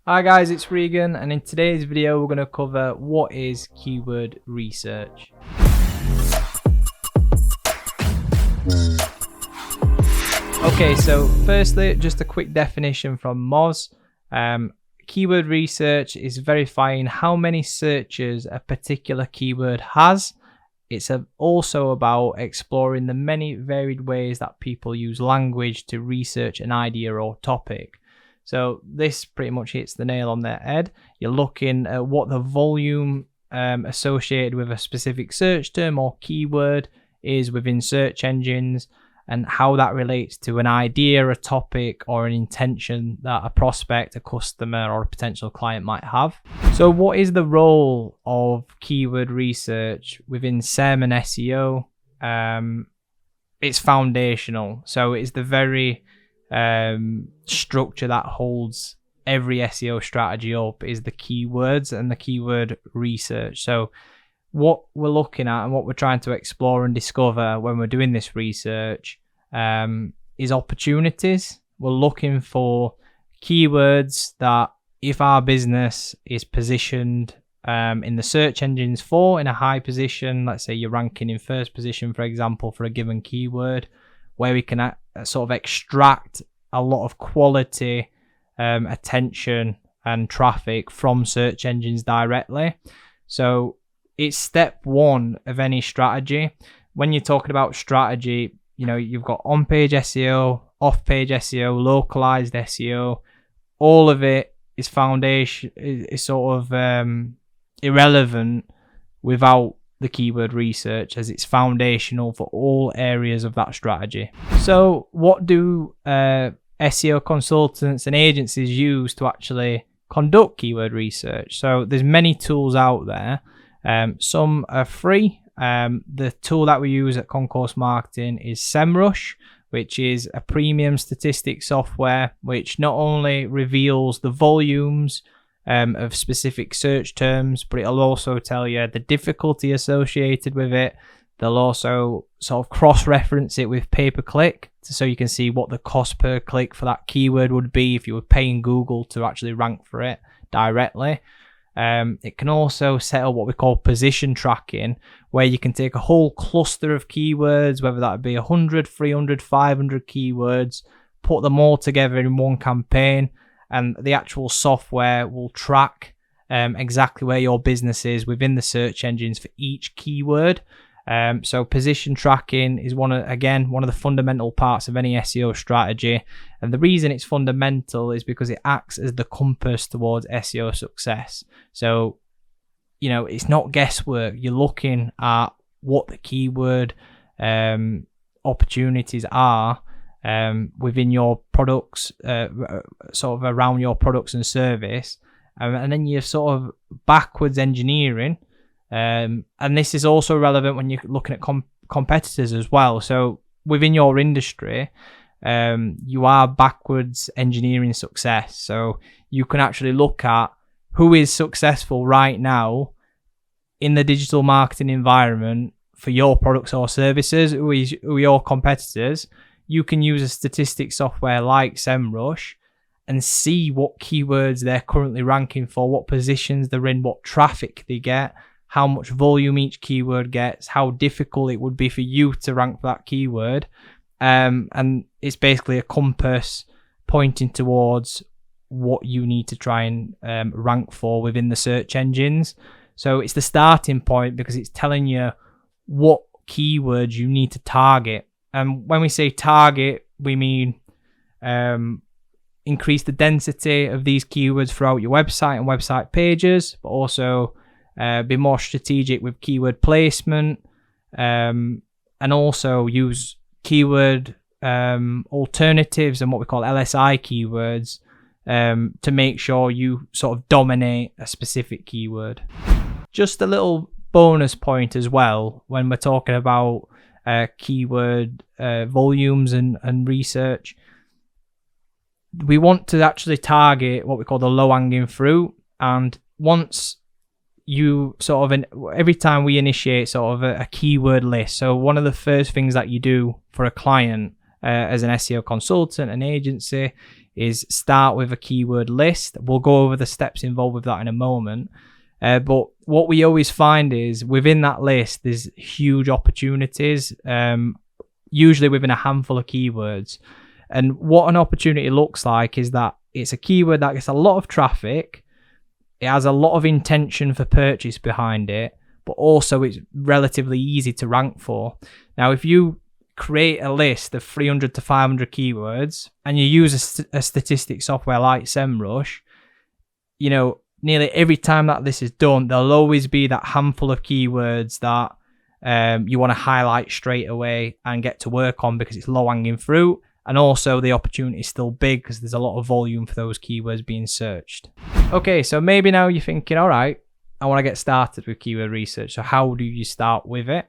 Hi guys, it's Regan, and in today's video we're going to cover what is keyword research. Okay, so firstly, just a quick definition from Moz. Keyword research is verifying how many searches a particular keyword has. It's also about exploring the many varied ways that people use language to research an idea or topic. So this pretty much hits the nail on the head. You're looking at what the volume associated with a specific search term or keyword is within search engines, and how that relates to an idea, a topic, or an intention that a prospect, a customer, or a potential client might have. So what is the role of keyword research within SEM and SEO? It's foundational. So it's the very structure that holds every SEO strategy up is the keywords and the keyword research. So what we're looking at and what we're trying to explore and discover when we're doing this research is opportunities. We're looking for keywords that if our business is positioned in the search engines in a high position, let's say you're ranking in first position, for example, for a given keyword, where we can sort of extract a lot of quality attention and traffic from search engines directly. So it's step one of any strategy. When you're talking about strategy, you know, you've got on-page SEO, off-page SEO, localized SEO. All of it is foundation, is sort of irrelevant without the keyword research, as it's foundational for all areas of that strategy. So what do SEO consultants and agencies use to actually conduct keyword research? So there's many tools out there. Some are free. The tool that we use at Concourse Marketing is SEMrush, which is a premium statistics software which not only reveals the volumes of specific search terms, but it'll also tell you the difficulty associated with it. They'll also sort of cross-reference it with pay-per-click, so you can see what the cost per click for that keyword would be if you were paying Google to actually rank for it directly. It can also set up what we call position tracking, where you can take a whole cluster of keywords, whether that be 100, 300, 500 keywords, put them all together in one campaign, and the actual software will track exactly where your business is within the search engines for each keyword. So position tracking is one of the fundamental parts of any SEO strategy, and the reason it's fundamental is because it acts as the compass towards SEO success. So, you know, it's not guesswork. You're looking at what the keyword opportunities are within your products, sort of around your products and service, and then you're sort of backwards engineering. And this is also relevant when you're looking at competitors as well. So within your industry, you are backwards engineering success. So you can actually look at who is successful right now in the digital marketing environment for your products or services, who are your competitors. You can use a statistics software like SEMrush and see what keywords they're currently ranking for, what positions they're in, what traffic they get, how much volume each keyword gets, how difficult it would be for you to rank for that keyword. And it's basically a compass pointing towards what you need to try and rank for within the search engines. So it's the starting point because it's telling you what keywords you need to target. And when we say target, we mean increase the density of these keywords throughout your website and website pages, but also be more strategic with keyword placement, and also use keyword alternatives and what we call LSI keywords to make sure you sort of dominate a specific keyword. Just a little bonus point as well when we're talking about keyword volumes and research. We want to actually target what we call the low-hanging fruit, and once you sort of, every time we initiate sort of a keyword list, so one of the first things that you do for a client as an SEO consultant and agency is start with a keyword list. We'll go over the steps involved with that in a moment. But what we always find is within that list, there's huge opportunities, usually within a handful of keywords. And what an opportunity looks like is that it's a keyword that gets a lot of traffic. It has a lot of intention for purchase behind it, but also it's relatively easy to rank for. Now, if you create a list of 300 to 500 keywords and you use a statistic software like SEMrush, you know, nearly every time that this is done, there'll always be that handful of keywords that you want to highlight straight away and get to work on because it's low hanging fruit. And also the opportunity is still big because there's a lot of volume for those keywords being searched. Okay, so maybe now you're thinking, all right, I want to get started with keyword research. So how do you start with it?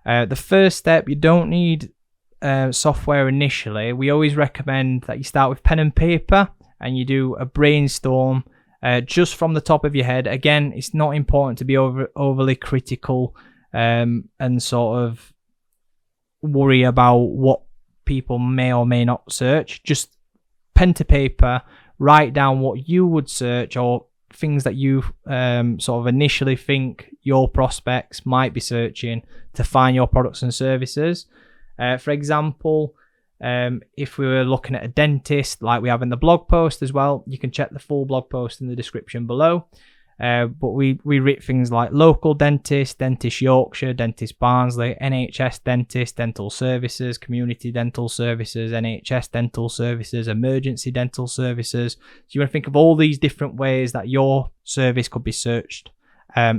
The first step, you don't need software initially. We always recommend that you start with pen and paper and you do a brainstorm just from the top of your head. Again, it's not important to be overly critical and sort of worry about what people may or may not search. Just pen to paper, write down what you would search or things that you sort of initially think your prospects might be searching to find your products and services. For example, if we were looking at a dentist like we have in the blog post as well, you can check the full blog post in the description below. But we write things like local dentist, dentist Yorkshire, dentist Barnsley, NHS dentist, dental services, community dental services, NHS dental services, emergency dental services. So you want to think of all these different ways that your service could be searched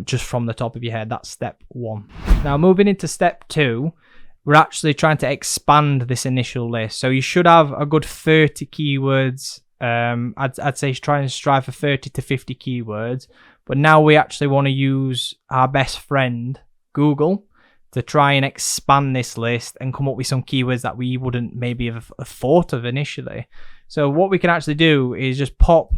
just from the top of your head. That's step one. Now moving into step two, we're actually trying to expand this initial list. So you should have a good 30 keywords. I'd say try and strive for 30 to 50 keywords. But now we actually want to use our best friend, Google, to try and expand this list and come up with some keywords that we wouldn't maybe have thought of initially. So what we can actually do is just pop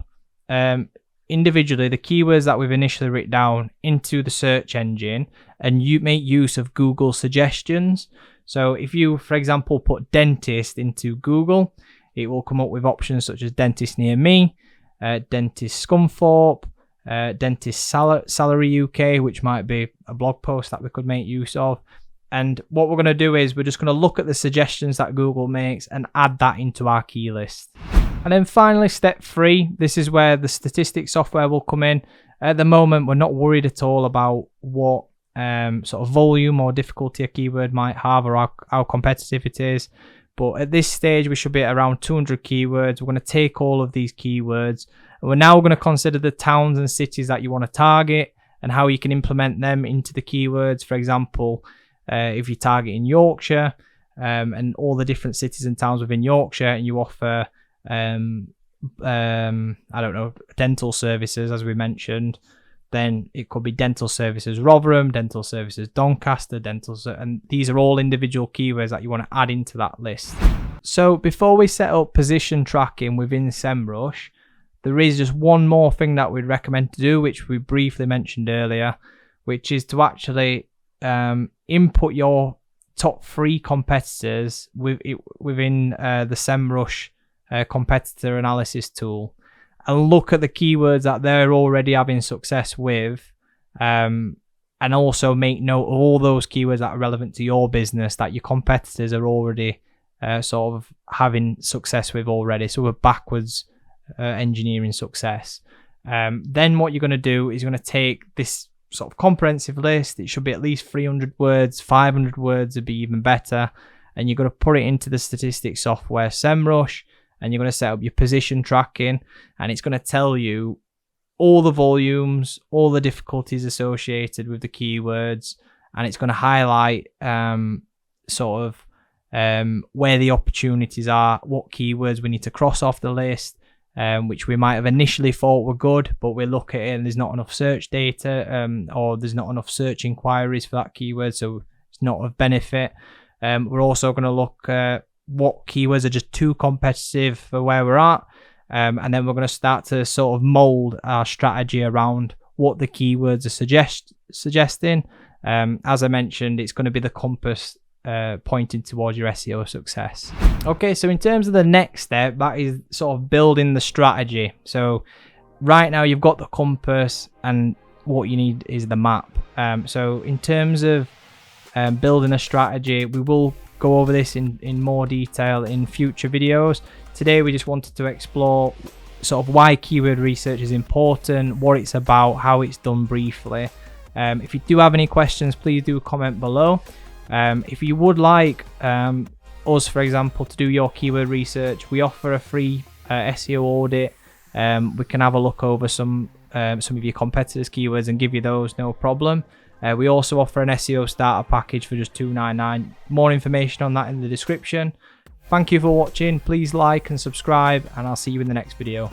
individually the keywords that we've initially written down into the search engine and you make use of Google suggestions. So if you, for example, put dentist into Google, it will come up with options such as dentist near me, dentist Scunthorpe, dentist salary UK, which might be a blog post that we could make use of. And what we're going to do is we're just going to look at the suggestions that Google makes and add that into our key list. And then finally, step three, this is where the statistics software will come in. At the moment, we're not worried at all about what sort of volume or difficulty a keyword might have or how competitive it is. But at this stage, we should be at around 200 keywords. We're going to take all of these keywords. And we're now going to consider the towns and cities that you want to target and how you can implement them into the keywords. For example, if you target in Yorkshire and all the different cities and towns within Yorkshire and you offer, I don't know, dental services, as we mentioned, then it could be dental services Rotherham, dental services Doncaster, and these are all individual keywords that you want to add into that list. So before we set up position tracking within SEMrush, there is just one more thing that we'd recommend to do, which we briefly mentioned earlier, which is to actually input your top 3 competitors within the SEMrush competitor analysis tool. And look at the keywords that they're already having success with, and also make note of all those keywords that are relevant to your business that your competitors are already sort of having success with already. So we're backwards engineering success. Then what you're going to do is you're going to take this sort of comprehensive list. It should be at least 300 words, 500 words would be even better. And you're going to put it into the statistics software SEMrush. And you're going to set up your position tracking, and it's going to tell you all the volumes, all the difficulties associated with the keywords, and it's going to highlight sort of where the opportunities are, what keywords we need to cross off the list, which we might have initially thought were good, but we look at it and there's not enough search data or there's not enough search inquiries for that keyword, so it's not of benefit. We're also going to look at what keywords are just too competitive for where we're at, and then we're going to start to sort of mold our strategy around what the keywords are suggesting. As I mentioned, it's going to be the compass pointing towards your SEO success. Okay, so in terms of the next step, that is sort of building the strategy. So right now you've got the compass, and what you need is the map. So in terms of building a strategy, we will go over this in more detail in future videos. Today we just wanted to explore sort of why keyword research is important, what it's about, how it's done briefly. If you do have any questions, please do comment below. If you would like us, for example, to do your keyword research, we offer a free SEO audit. We can have a look over some of your competitors' keywords and give you those, no problem. We also offer an SEO starter package for just $2.99. More information on that in the description. Thank you for watching. Please like and subscribe, and I'll see you in the next video.